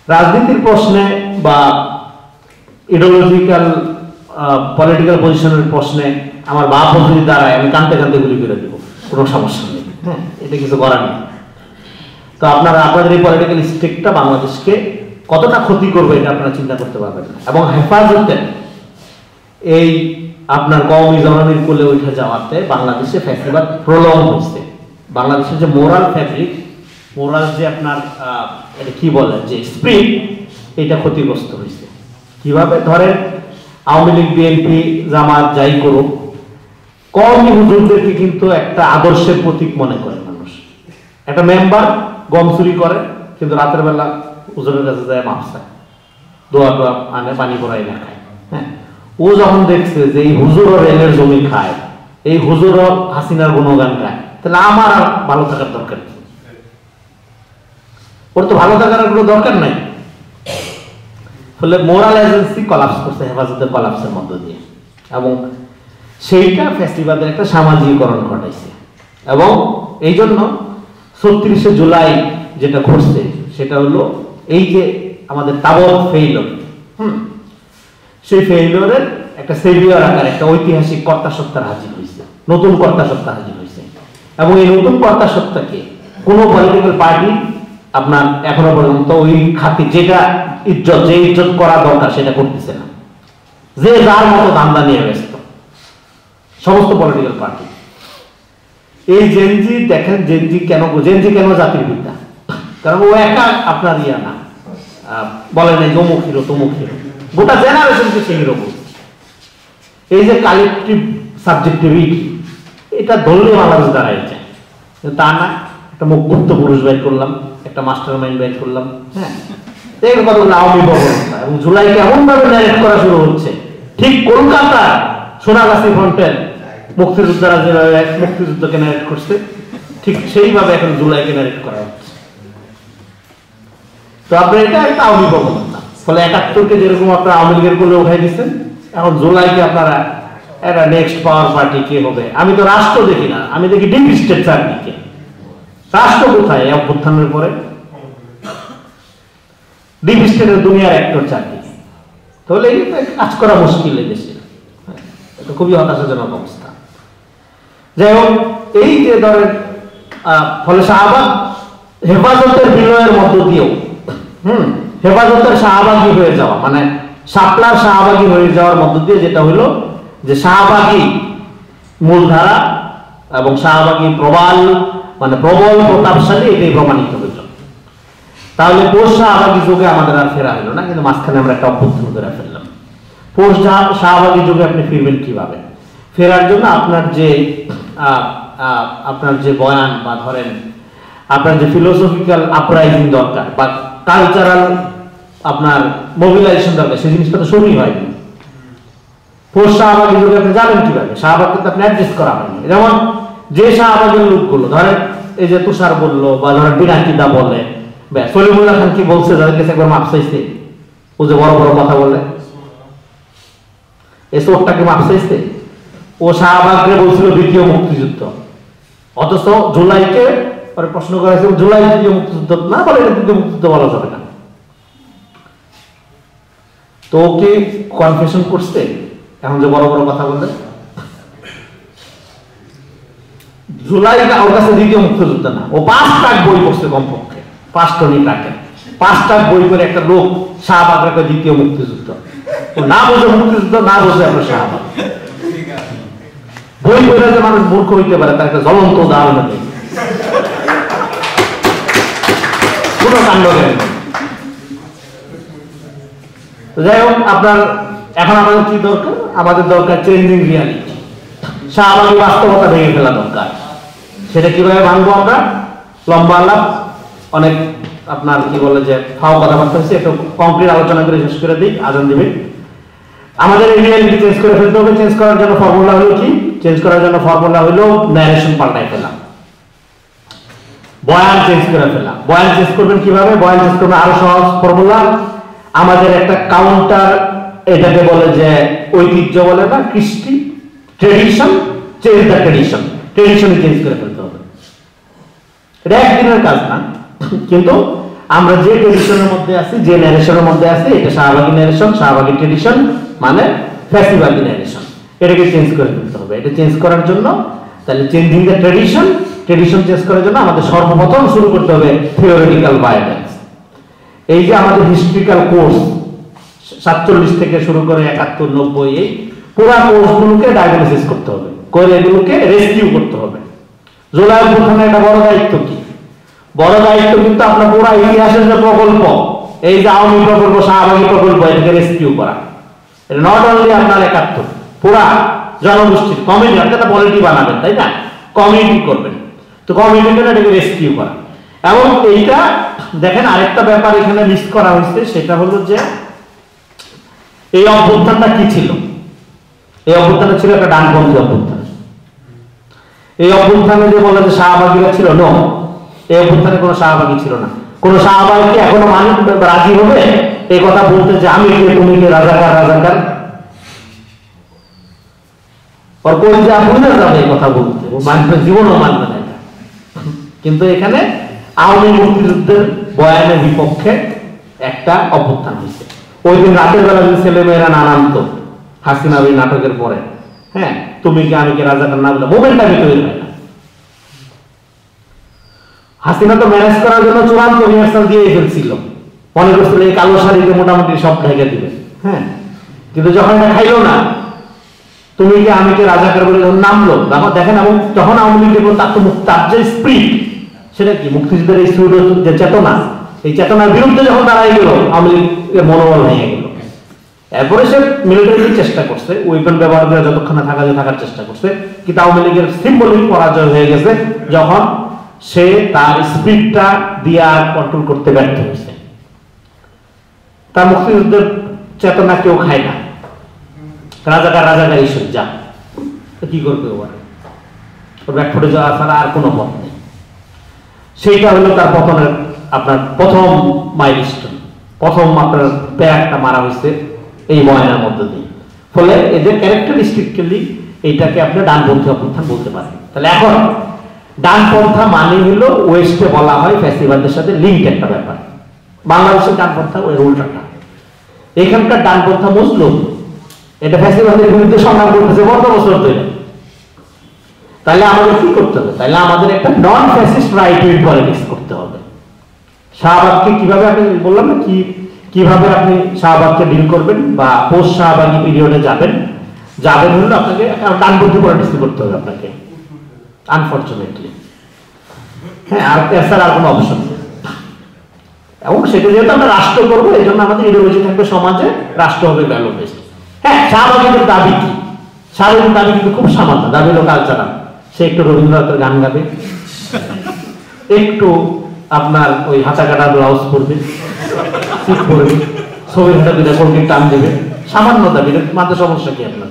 রাজনীতির প্রশ্নে বা ইডিওলজিক্যাল পলিটিক্যাল পজিশনের প্রশ্নে আমার বাপ যদি দাঁড়ায়, আমি কানতে কানতে গুলি করে দেবো, কোনো সমস্যা নেই। হ্যাঁ, এটা কিছু করার নেই। তো আপনাদের এই পলিটিক্যাল স্টেকটা বাংলাদেশকে কতটা ক্ষতি করবে এটা আপনারা চিন্তা করতে পারবেন না। এবং হেফাজতের এই আপনার কওমি জননীর কোলে উঠে যাওয়াতে বাংলাদেশে ফ্যাসিবাদ প্রলং হয়েছে। বাংলাদেশের যে মোরাল ফ্যাব্রিক, মোরাল যে আপনার এটা কি বলে যে স্প্রিট, এটা ক্ষতিগ্রস্ত হয়েছে। কিভাবে? ধরেন আওয়ামী লীগ, বিএনপি, জামাত যাই করুক, কওমি হুজুরদেরকে কিন্তু একটা আদর্শের প্রতীক মনে করে মানুষ। একটা মেম্বার গম চুরি করে, কিন্তু রাতের বেলা হুজুরের কাছে যায় মাপ চায়, দোয়া টোয়া আনে, পানি পড়াই না খায়। হ্যাঁ, ও যখন দেখছে যে এই হুজুর রেলের জমি খায়, এই হুজুর হাসিনার গুণগান গায়, তাহলে আমার আর ভালো থাকার দরকার নেই। ওর তো ভালো থাকার কোনো দরকার নাই। ফলে মোরাল এজেন্সি কলাপস করছে হেফাজতের কলাপসের মধ্য দিয়ে, এবং সেইটা ফ্যাসিবাদের একটা সামাজিকরণ ঘটাইছে। এবং এই জন্য ৩৬শে জুলাই যেটা ঘটছে সেটা হলো এই যে আমাদের তাবৎ ফেইলর, সেই ফেইলরের একটা সেভিয়র আকার একটা ঐতিহাসিক কর্তা সত্তার হাজির হয়েছে, নতুন কর্তা সত্তা হাজির হয়েছে। এবং এই নতুন কর্তা সত্তাকে কোনো পলিটিক্যাল পার্টি আপনার এখনো পর্যন্ত ওই খাতি যেটা ইজ্জত করা দরকার সেটা করতেছে না। যে যার মতো ধান্দা নিয়ে ব্যস্ত সমস্ত পলিটিক্যাল পার্টি। এই জেনজি দেখেন, জেনজি কেন জাতির পিতা? কারণ ও একা আপনার ইয়া না, বলে নাই অমুক হিরো তমুক হিরো, গোটা জেনারেশনকে সে হিরো বলছে। এই যে কালেকটিভ সাবজেক্টিভিটি, এটা ধরলে বাংলাদেশ দাঁড়ায় যায়, তা না। একটা মুক্ত পুরুষ বের করলাম, একটা মাস্টার মাইন্ড বের করলাম। হ্যাঁ, এই কথা হলো আওয়ামী প্রবণতা। এবং জুলাইকে এমন ভাবে ন্যারেট করা শুরু হচ্ছে, ঠিক কলকাতা সোনাগাছি ফ্রন্টের মুক্তিযোদ্ধারা যেভাবে মুক্তিযুদ্ধকে ন্যারেট করছে, ঠিক সেইভাবে এখন জুলাইকে ন্যারেট করা হচ্ছে। তো আপনার এটা একটা আওয়ামী প্রবণতা। ফলে ৭১কে যেরকম আপনারা আওয়ামী লীগের কোলে উঠাই দিচ্ছেন, এখন জুলাইকে আপনারা একটা নেক্সট পাওয়ার পার্টি কে হবে। আমি তো রাষ্ট্র দেখি না, আমি দেখি ডিপ স্টেট চারদিকে। রাষ্ট্র কোথায় অভ্যুত্থানের পরে? ডিপ স্টেটের দুনিয়ার অ্যাক্টর চারদিকে। তাহলে এই কাজ করা মুশকিল এই দেশে, এটা খুবই হতাশাজনক অবস্থা। যাই হোক, এই যে ধরেন ফলে শাহবাগ হেফাজতের বিনয়ের মধ্য দিয়েও হেফাজতের শাহবাগী হয়ে যাওয়া, মানে শাপলার শাহবাগী হয়ে যাওয়ার মধ্য দিয়ে যেটা হলো যে শাহবাগী মূলধারা এবং শাহবাগী প্রবল প্রতাপশালী, এটাই প্রমাণিত হইল। তাহলে পোস্ট শাহবাগী যুগে আমাদের আর ফেরা হলো না, কিন্তু মাঝখানে আমরা একটা অভ্যুত্থান করে ফেললাম। পোস্ট শাহবাগী যুগে আপনি ফিরবেন কিভাবে? ফেরার জন্য আপনার যে বয়ান বা ধরেন আপনার যে ফিলোসফিক্যাল আপরাইজিং দরকার বা কালচারাল আপনার মোবিলাইজেশন দরকার, সেই জিনিসটা তো শুরুই হয়নি। পোস্ট শাহবাগী যুগে আপনি যাবেন কিভাবে? শাহবাগকে তো আপনি অ্যাডজাস্ট করা হয়নি। যেমন যে শাহবাগের লোকগুলো ধরেন এই যে তুষার বললো বা ধরেন বিনাকিদা বলে, সলিমুল্লাহ খান কি বলছে, যাদের কাছে একবার মাপ চাইছে, ও যে বড় বড় কথা বলে, এই চোরটাকে মাপ চাইছে। ও শাহবাগকে বলছিল দ্বিতীয় মুক্তিযুদ্ধ, অথচ জুলাইকে পরে প্রশ্ন করা হয়েছে জুলাই দ্বিতীয় মুক্তিযুদ্ধ না বলে এটা দ্বিতীয় মুক্তিযুদ্ধ বলা যাবে না। তো কি কনফেশন করছে এখন যে বড় বড় কথা বলে? জুলাই ওর কাছে দ্বিতীয় মুক্তিযুদ্ধ না, ও 5 ট্রাক বই পড়ছে, কমপক্ষে 5 টনি ট্রাকে 5 ট্রাক বই করে একটা লোক শাহবাগকে দ্বিতীয় মুক্তিযুদ্ধ। ও না বোঝে মুক্তিযুদ্ধ, না বোঝে আপনার শাহবাগ। বই পড়ে যে মানুষ মূর্খ হইতে পারে তার একটা জ্বলন্ত উদাহরণ নেই। কোনো কাণ্ড জ্ঞান নেই। যাই হোক, আপনার এখন আমাদের কি দরকার? আমাদের দরকার চেঞ্জিং রিয়ালিটি, শাহবাগী বাস্তবতা ভেঙে ফেলা দরকার। সেটা কিভাবে ভাঙবো আমরা? লম্বা আলাপ, অনেক আপনার কি বলে যে ফাও কথাবার্তা হচ্ছে, একটু কমপ্লিট আলোচনা করে শেষ করে দিই, আজান দিবে। আমাদের এই রিয়ালিটি চেঞ্জ করে ফেলতে হবে। চেঞ্জ করার জন্য ফর্মুলা হলো কি? চেঞ্জ করার জন্য ফর্মুলা হলো ন্যারেশন পাল্টাই ফেলা, বয়ান চেঞ্জ করে ফেলা। বয়ান চেঞ্জ করবেন কিভাবে? বয়ান চেঞ্জ করবেন আরো সহজ ফর্মুলা। আমাদের একটা কাউন্টার, এটাকে বলে যে ঐতিহ্য বলে না, কৃষ্টি, tradition, change the tradition. Tradition change করে ফেলতে হবে। এটা একদিনের কাজ না, কিন্তু আমরা যে ট্রেডিশনের মধ্যে আছি, যে ন্যারেশনের মধ্যে আছি, এটা শাহবাগী ন্যারেশন, শাহবাগী ট্রেডিশন মানে ফ্যাসিবাদী ন্যারেশন, এটাকে চেঞ্জ করে ফেলতে হবে। এটা চেঞ্জ করার জন্য তাহলে changing the tradition, tradition change করার জন্য আমাদের সর্বপ্রথম শুরু করতে হবে থিওরিটিক্যাল ভায়োলেন্স। এই যে আমাদের হিস্ট্রিক্যাল কোর্স 47 থেকে শুরু করে 71, 90, এই পুরো কোর্সগুলোকে ডায়াগনোসিস করতে হবে, করে এগুলোকে রেস্কিউ করতে হবে। জুলাই অভ্যুত্থানের একটা বড় দায়িত্ব কি? বড় দায়িত্ব কিন্তু আপনার পুরো ইতিহাসের যে প্রকল্প, এই যে আওয়ামী প্রকল্প, শাহবাগী প্রকল্প, এটাকে রেস্কিউ করা। এটা নট অনলি আপনার 71, পুরা জনগোষ্ঠীর কমিটি, একটা পলিটি বানাবেন, তাই না? কমিউনিটি করবেন, তো কমিউনিটি করে এটাকে রেস্কিউ করা। এবং এইটা দেখেন, আরেকটা ব্যাপার এখানে মিস করা হয়েছে, সেটা হলো যে এই অভ্যুত্থানটা কি ছিল? এই অভ্যুত্থানটা ছিল একটা ডানপন্থী অভ্যুত্থান। এই অভ্যুত্থানে যে বলে যে শাহবাগীরা ছিল, নো, এই অভ্যুত্থানে কোনো শাহবাগী ছিল না। কোন শাহবাগীকে এখনো মানুষ রাজি হবে এই কথা বলতে যে আমি কে, তুমি কে, রাজাকার রাজাকার? ওর কোন যে আপনি না যাবে এই কথা বলতে, ও মানবে, জীবনও মানবে না। কিন্তু এখানে আওয়ামী মুক্তিযুদ্ধের বয়ানের বিপক্ষে একটা অভ্যুত্থান হয়েছে। ওই দিন রাতের বেলা যদি ছেলেমেয়েরা না নামতো হাসিনা ওই নাটকের পরে, হ্যাঁ, তুমি কি আমি কে, রাজাকার না বলে মোমেন্টটা তৈরি হয় না। হাসিনা তো ম্যানেজ করার জন্য চূড়ান্ত রিহার্সাল দিয়ে ফেলছিল, মনে করছিল এই কালো শাড়িতে মোটামুটি সব ঢেকে দিবে, হ্যাঁ। কিন্তু যখন এটা খাইলো না, তুমি কি আমি কে, রাজাকার বলে যখন নামলো, দেখেন, এবং তখন আওয়ামী লীগের তার যে স্পিরিট, সেটা কি? মুক্তিযুদ্ধের এই যে চেতনা, এই চেতনার বিরুদ্ধে যখন দাঁড়াই গেল, আওয়ামী লীগের মনোবল ভেঙে গেল। এরপরে সে মিলিটারি চেষ্টা করছে, ওয়েপন ব্যবহার করে যতক্ষণ থাকা যায় থাকার চেষ্টা করছে, কিন্তু আওয়ামী লীগের সিম্বলিক পরাজয় হয়ে গেছে যখন সে তার স্পিডটা দিয়ে আর কন্ট্রোল করতে ব্যর্থ হয়েছে। তার মুক্তিযুদ্ধের চেতনা কেউ খায় না, রাজাকার রাজাকার এই সজ্জা, কি করবে? ওর ব্যাকফুটে যাওয়া ছাড়া আর কোনো পথ নেই। সেইটা হলো তার পতনের আপনার প্রথম মাইলস্টোন, প্রথম আপনার প্যাকটা মারা হয়েছে এই বয়ানের মধ্য দিয়ে। ফলে এদের ক্যারেক্টারিস্টিক্যালি এইটাকে আপনি ডানপন্থী অভ্যুত্থান বলতে পারেন। তাহলে এখন ডানপন্থা মানে হলো ওয়েস্টে বলা হয় ফ্যাসিবাদের সাথে লিঙ্ক একটা ব্যাপার। বাংলাদেশের ডানপন্থা ওই উল্টাটা। এখানকার ডানপন্থা মুসলিম, এটা ফ্যাসিবাদের বিরুদ্ধে সংগ্রাম করতেছে কত বছর ধরে। তাহলে আমাদের কি করতে হবে? তাহলে আমাদের একটা নন ফ্যাসিস্ট রাইট উইং পলিটিক্স করতে হবে। শাহবাগকে কিভাবে, আমি বললাম না কিভাবে আপনি শাহবাগকে ডিল করবেন বা পোস্ট শাহবাগী পিরিয়ডে যাবেন হলো আপনাকে ডানপন্থী পলিটিক্স করতে হবে আপনাকে, আনফরচুনেটলি। হ্যাঁ, আর এছাড়া আর কোনো অপশন নেই। এবং সেটা যেহেতু আমরা রাষ্ট্র করবো, এই জন্য আমাদের ইডিওলজি থাকবে সমাজে, রাষ্ট্র হবে ভ্যালু বেসড। হ্যাঁ, শাহবাগীদের দাবি কি? শাহবাগীর দাবি কিন্তু খুব সামান্য, দাবি হলো কালচারাল। সে একটু রবীন্দ্রনাথের গান গাবে, একটু আপনার ওই হাতা কাটা ব্লাউজ পরবে, ঠিক পরবে, ছবি হাটা দিলে কোনকে টান দেবে, সামান্য দাবি। মাত্র সমস্যা কি আপনার?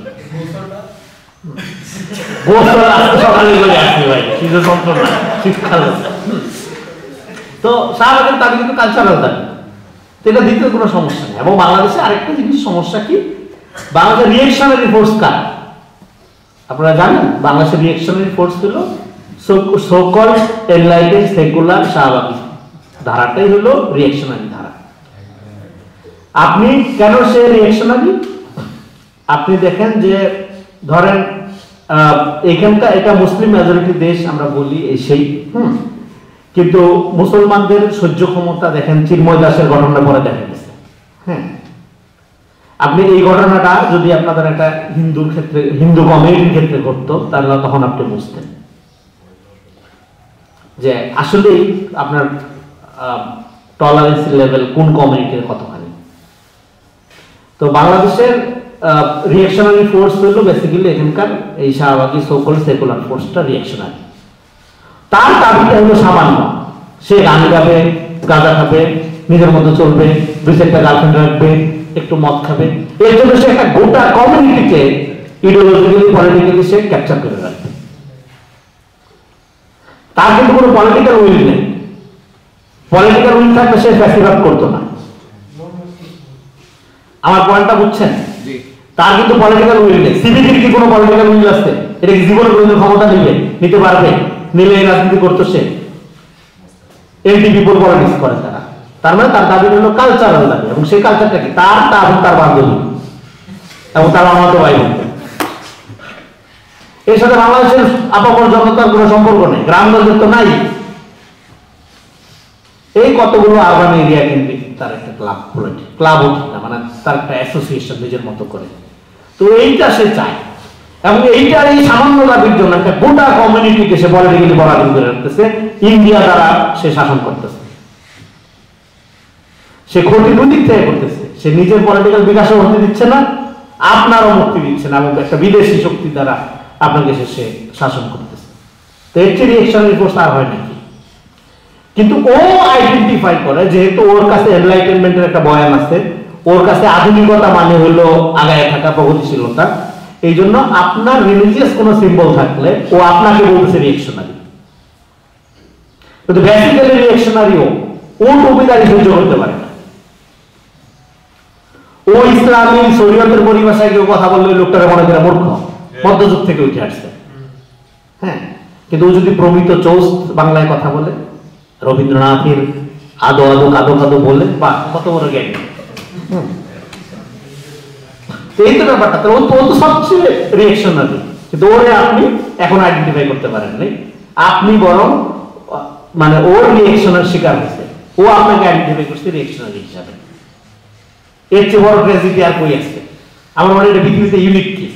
সকালে করে আসবে ভাই, শীতের যন্ত্রণা, শীতকাল। তো শাহবাগের দাবি কিন্তু কালচারাল দাবি, এটা দিতে কোনো সমস্যা নেই। এবং বাংলাদেশে আরেকটা জিনিস সমস্যা কি, বাংলাদেশের রিয়েকশনারি ফোর্স কার? আপনারা জানেন বাংলাদেশের রিয়েকশনারি ফোর্স হলো সো কল্ড এনলাইটেড সেকুলার শাহবাগী ধারাটাই হলো রিয়েকশনারি ধারা। আপনি কেন সে রিয়েকশনারি? আপনি দেখেন যে ধরেন এখানকার এটা মুসলিম মেজরিটি দেশ আমরা বলি, এই সেই, কিন্তু মুসলমানদের সহ্য ক্ষমতা দেখেন চিন্ময় দাসের ঘটনা পরে দেখা গেছে। হ্যাঁ, আপনি এই ঘটনাটা যদি আপনাদের একটা হিন্দুর ক্ষেত্রে, হিন্দু কমিউনিটির ক্ষেত্রে ঘটতো, তাহলে তখন আপনি বুঝতেন যে আসলেই আপনার টলারেন্স লেভেল কোন কমিউনিটির কতখানি। তো বাংলাদেশের রিঅ্যাকশনারি ফোর্স হলো বেসিক্যালি এখানকার এই শাহবাগী সোকল সেকুলার ফোর্সটা রিঅ্যাকশনারি। তার দাবিটা হলো সামান্য, সে গান গাবে, গাঁজা খাবে, নিজের মতো চলবে, দুই চারটা গার্লফ্রেন্ড রাখবে, একটু মদ খাবে, এর জন্য সে একটা গোটা কমিউনিটিকে ইডিওলজিক্যালি পলিটিক্যালি সে ক্যাপচার করে রাখবে। তার কিন্তু কোনো পলিটিক্যাল উইল নেই। পলিটিক্যাল উইল থাকলে সে ফ্যাসিবাদ করতো না। আমার পয়েন্টটা বুঝছেন? তার কিন্তু পলিটিক্যাল উইল নেই। সিবিডির কি কোনো পলিটিক্যাল উইল আছে? এটা কি জীবন পর্যন্ত ক্ষমতা নিতে পারবে? নিলে এই রাজনীতি করতো সে। এন্টি পিপল পলিটিক্স করে তারা। তার মানে তার দাবি হলো কালচারাল দাবি, এবং সেই কালচারটা কি তার এবং তার বান্ধবী এবং তার আমাদের ভাই বোন। এর সাথে বাংলাদেশের আপামর জনতার কোনো সম্পর্ক নেই, গ্রামগঞ্জের তো নাই। এই কতগুলো আরবান এরিয়া কিন্তু তার একটা ক্লাব মানে তার একটা অ্যাসোসিয়েশন নিজের মতো করে। তো এইটা সে চায়, এবং এইটার এই সামান্য দাবির জন্য একটা গোটা কমিউনিটিকে সে পলিটিক্যালি বরাবর করে রাখতেছে। ইন্ডিয়া দ্বারা সে শাসন করতেছে, সে ক্ষতি দুই দিক থেকে করতেছে। সে নিজের পলিটিক্যাল বিকাশও হতে দিচ্ছে না, আপনারও মুক্তি দিচ্ছে না, এবং একটা বিদেশি শক্তি দ্বারা আপনাকে সে শাসন করতেছে। তো এর চেয়ে রিঅ্যাকশনারি ফোর্স আর হয় নাকি? কিন্তু ও আইডেন্টিফাই করে, যেহেতু ওর কাছে এনলাইটেনমেন্টের একটা বয়ান আছে, ওর কাছে আধুনিকতা মানে হলো আগায় থাকা, প্রগতিশীলতা। এই জন্য আপনার রিলিজিয়াস কোনো সিম্বল থাকলে ও আপনাকে বলতেছে রিঅ্যাকশনারি। কিন্তু বেসিক্যালি রিঅ্যাকশনারি ও টুপিদারি সহ্য করতে পারে না। ও ইসলামী শরীয়তের পরিভাষায় কেউ কথা বললে লোকটাকে মনে করে মূর্খ, মধ্যযুগ থেকে উঠে আসছে। হ্যাঁ, কিন্তু ও যদি প্রমিত চৌস্ত বাংলায় কথা বলে, রবীন্দ্রনাথের আদো আদো কাদো কাদো বলে, বা কত বড় জ্ঞানী। এই তো ব্যাপারটা। তো ও তো সবচেয়ে রিঅ্যাকশনারি, কিন্তু ওরে আপনি এখন আইডেন্টিফাই করতে পারেন নাই। আপনি বরং মানে ওর রিঅ্যাকশনের শিকার হয়েছে, ও আপনাকে আইডেন্টিফাই করছে রিঅ্যাকশনারি হিসাবে। এর চেয়ে বড় ট্র্যাজেডি আর কই আছে? আমার মনে হয় এটা পৃথিবীতে ইউনিক কেস।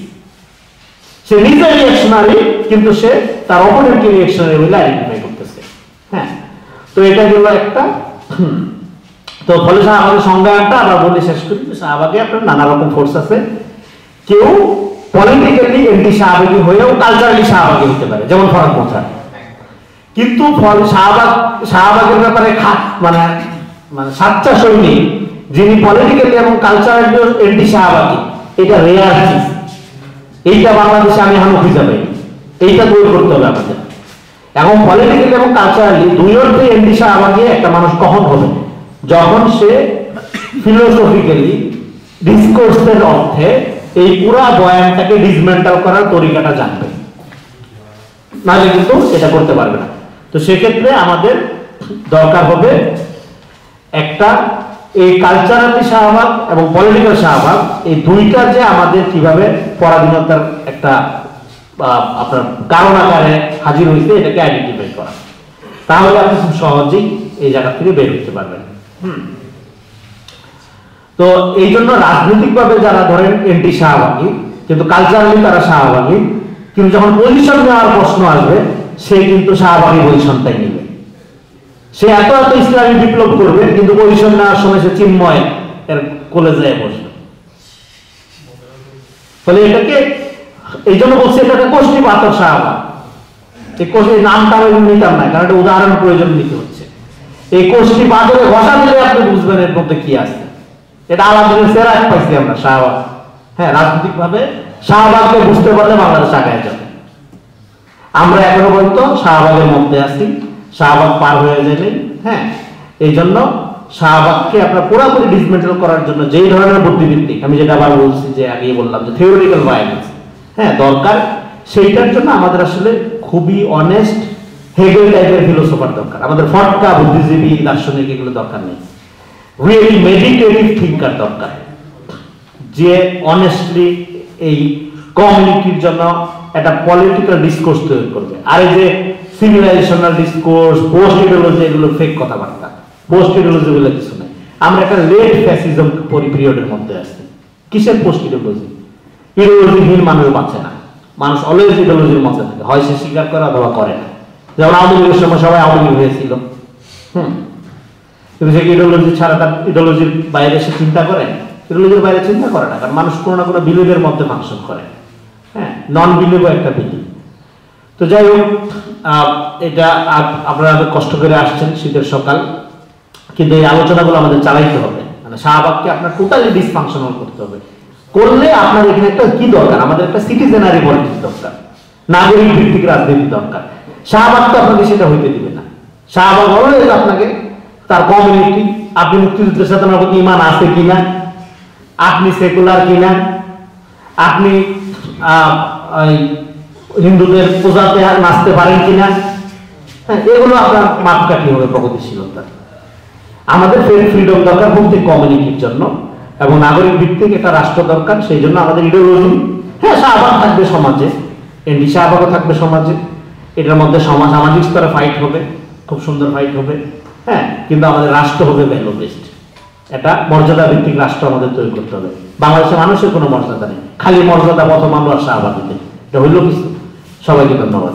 সে নিজে রিঅ্যাকশনারি, কিন্তু সে তার অপোনেন্টকে রিঅ্যাকশনারি বলে আইডেন্টিফাই করতেছে। হ্যাঁ, তো এটা গেল একটা। তো ফলে শাহবাগের সংজ্ঞাটা আমরা বলে শেষ করি। শাহবাগে আপনার নানা রকম ফোর্স আছে। কেউ পলিটিক্যালি এন্টি শাহবাগী হয়েও কালচারালি শাহবাগী হতে পারে, যেমন ফরাদ মোশাররফ। কিন্তু শাহবাগের ব্যাপারে মানে মানে সাচ্চা সৈনিক, যিনি পলিটিক্যালি এবং কালচারালি এন্টি শাহবাগী, এটা রেয়ার চিজ। এইটা বাংলাদেশে আমি এখন খুঁজে পাই। এইটা তৈরি করতে হবে আমাদের। এখন পলিটিক্যালি এবং কালচারালি দুই অর্থে এন্টি শাহবাগী একটা মানুষ কখন হবে? যখন সে ফিলোসফিক্যালি ডিসকোর্সের অর্থে এই পুরা বয়ানটাকে ডিসমেন্টাল করার তরিকাটা জানবে, নাহলে কিন্তু এটা করতে পারবে না। তো সেক্ষেত্রে আমাদের দরকার হবে একটা এই কালচারালি শাহবাগ এবং পলিটিক্যাল শাহবাগ, এই দুইটা যে আমাদের কিভাবে পরাধীনতার একটা আপনার কারণ আকারে হাজির হয়েছে, এটাকে আইডেন্টিফাই করা। তাহলে আপনি খুব সহজেই এই জায়গা থেকে বের হতে পারবেন। তো এই জন্য রাজনৈতিকভাবে যারা ধরেন এন্টি শাহবাগী, কিন্তু কালচারালি তারা শাহবাগী, কিন্তু যখন পজিশন নেওয়ার প্রশ্ন আসবে, সে কিন্তু শাহবাগী পজিশনটাই নেবে। সে এত এত ইসলামী বিপ্লব করবে, কিন্তু পজিশন নেওয়ার সময় সে চিন্ময় এর কোলে যায় বসবে। ফলে এটাকে এই জন্য বলছে এটাকে কোষ্ঠীপাতক শাহবাগ। এই কোষ্ঠীর নামটা আমি নিতাম না, কারণ এটা উদাহরণ প্রয়োজন নিতে হচ্ছে। এই কোষ্ঠীপাতকে ঘষা দিলে আপনি বুঝবেন এর মধ্যে কি আছে। এটা আলাদিনের সেরাজ পাইছি আমরা শাহবাগ। হ্যাঁ, রাজনৈতিক ভাবে শাহবাগকে বুঝতে পারলে বাংলাদেশ আগায় যাবে। আমরা এখনো পর্যন্ত শাহবাগের মধ্যে আছি, শাহবাগ পার হয়ে যাবে। হ্যাঁ, এই জন্য শাহবাগকে আপনার পুরোপুরি ডিসমেন্টাল করার জন্য যেই ধরনের বুদ্ধিবৃত্তিক, আমি যেটা আবার বলছি যে আগেই বললাম যে থিওরিটিক্যাল ভায়োলেন্স, হ্যাঁ দরকার, সেইটার জন্য আমাদের আসলে খুবই অনেস্ট হেগেল টাইপের ফিলোসফার দরকার। আমাদের ফটকা বুদ্ধিজীবী দার্শনিক এগুলো দরকার নেই। রিয়েলি মেডিটেটিভ থিঙ্কার দরকার, যে অনেস্টলি এই কমিউনিটির জন্য একটা পলিটিক্যাল ডিসকোর্স তৈরি করবে। আর এই যে সিভিলাইজেশনাল ডিসকোর্স, পোস্ট ইডিওলজি, এগুলো ফেক কথাবার্তা। পোস্ট ইডিওলজি বলে কিছু নাই। আমরা একটা লেট ফ্যাসিজম পিরিয়ডের মধ্যে আছি। কিসের পোস্ট ইডিওলজি? ইডিওলজিহীন মানুষ বাঁচে না। মানুষ অলওয়েজ ইডিওলজির মধ্যে থাকে, হয় সে স্বীকার করে অথবা করে না। যেমন আওয়ামী লীগের সময় সবাই আওয়ামী লীগ হয়েছিল। কিন্তু সে ইডিওলজি ছাড়া তার ইডিওলজির বাইরে সে চিন্তা করে, ইডিওলজির বাইরে চিন্তা করে না, কারণ মানুষ কোনো না কোনো বিলিভের মধ্যে ফাংশন করে। হ্যাঁ, নন বিলিভও একটা বিলিভ। তো যাই হোক, এটা আপনারা কষ্ট করে আসছেন, শীতের সকাল, কিন্তু এই আলোচনাগুলো আমাদের চালাইতে হবে। মানে শাহবাগকে আপনার টোটালি ডিসফাংশনাল করতে হবে। করলে আপনার এখানে একটা কি দরকার, আমাদের একটা সিটিজেনারি পলিটিক্স দরকার, নাগরিক ভিত্তিক রাজনীতি দরকার। শাহবাগ তো আপনাকে সেটা হইতে দিবে না। শাহবাগ অলওয়েজ আপনাকে তার কমিউনিটি, আপনি মুক্তিযুদ্ধের সাথে আপনার প্রতি ইমান আছে কিনা, আপনি সেকুলার কিনা, আপনি হিন্দুদের পূজাতে নাচতে পারেন কিনা, হ্যাঁ, এগুলো আপনার মাপকাঠি হবে প্রগতিশীলতা। আমাদের ফ্রিডম দরকার প্রত্যেক কমিউনিটির জন্য, এবং নাগরিক ভিত্তিক একটা রাষ্ট্র দরকার। সেই জন্য আমাদের ইডিওলজি, হ্যাঁ, শাহবাগ থাকবে সমাজে, এমনি শাহবাগও থাকবে সমাজে, এটার মধ্যে সামাজিক স্তরে ফাইট হবে, খুব সুন্দর ফাইট হবে, হ্যাঁ, কিন্তু আমাদের রাষ্ট্র হবে ভ্যালু বেসড। একটা মর্যাদা ভিত্তিক রাষ্ট্র আমাদের তৈরি করতে হবে। বাংলাদেশের মানুষের কোনো মর্যাদা নেই, খালি মর্যাদা প্রথম আমরা শাহবাগীতে, এটা হইল কিছু। সবাইকে ধন্যবাদ।